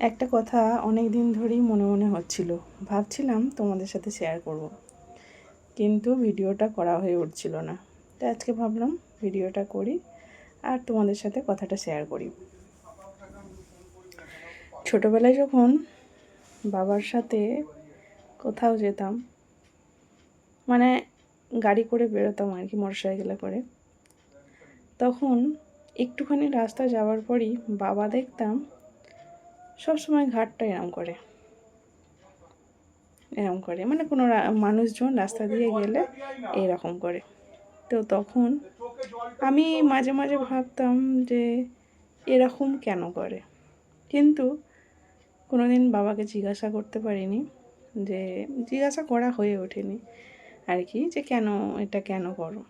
একটা কথা অনেক দিন ধরেই মনে মনে হচ্ছিল, ভাবছিলাম তোমাদের সাথে শেয়ার করব, কিন্তু ভিডিওটা করা হয়ে উঠছিল না। তাই আজকে ভাবলাম ভিডিওটা করি আর তোমাদের সাথে কথাটা শেয়ার করি। ছোটোবেলায় যখন বাবার সাথে কোথাও যেতাম, মানে গাড়ি করে বেরোতাম আর কি, মোটরসাইকেলে করে, তখন একটুখানি রাস্তা যাওয়ার পরই বাবা দেখতাম সবসময় ঘাটটা এরম করে মানে কোনো মানুষজন রাস্তা দিয়ে গেলে এরকম করে। তো তখন আমি মাঝে মাঝে ভাবতাম যে এরকম কেন করে, কিন্তু কোনো দিন বাবাকে জিজ্ঞাসা করতে পারিনি, যে জিজ্ঞাসা করা হয়ে ওঠেনি আর কি, যে এটা কেন করো,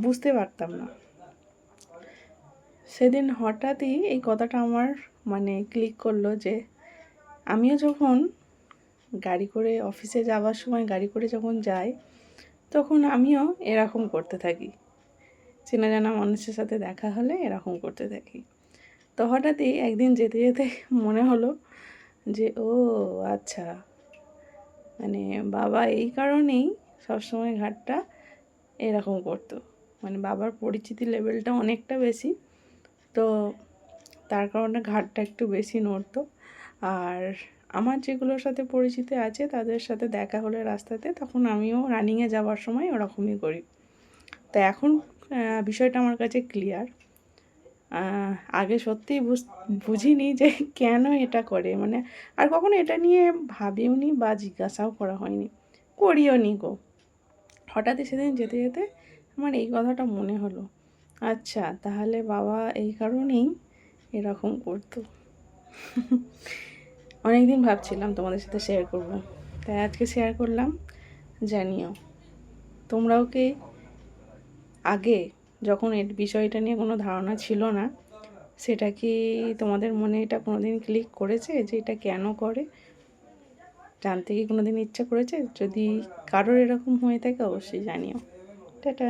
বুঝতে পারতাম না। সেদিন হঠাৎই এই কথাটা আমার ক্লিক করলো, যে আমিও যখন গাড়ি করে অফিসে যাওয়ার সময় গাড়ি করে যখন যাই, তখন আমিও এরকম করতে থাকি। চেনা জানা মানুষের সাথে দেখা হলে এরকম করতে থাকি। তো হঠাৎই একদিন যেতে যেতে মনে হলো যে ও আচ্ছা, বাবা এই কারণেই সবসময় ঘাটটা এরকম করতো। বাবার পরিচিতি লেভেলটা অনেকটা বেশি, তো তার কারণে ঘাটটা একটু বেশি নড়তো। আর আমার যেগুলোর সাথে পরিচিতি আছে তাদের সাথে দেখা হলে রাস্তাতে, তখন আমিও রানিংয়ে যাওয়ার সময় ওরকমই করি। তো এখন বিষয়টা আমার কাছে ক্লিয়ার। আগে সত্যিই বুঝিনি যে কেন এটা করে, আর কখনো এটা নিয়ে ভাবিও নি বা জিজ্ঞাসাও করা হয়নি, করিও নি গো। হঠাৎই সেদিন যেতে যেতে আমার এই কথাটা মনে হলো, আচ্ছা তাহলে বাবা এই কারণেই এরকম করতো। অনেকদিন ভাবছিলাম তোমাদের সাথে শেয়ার করব, তাই আজকে শেয়ার করলাম। জানিও তোমরাও কি আগে, যখন এই বিষয়টা নিয়ে কোনো ধারণা ছিল না, সেটা কি তোমাদের মনে এটা কোনো দিন ক্লিক করেছে যে এটা কেন করে, জানতে কি কোনো দিন ইচ্ছা করেছে? যদি কারোর এরকম হয়ে থাকে অবশ্যই জানিও। টাটা।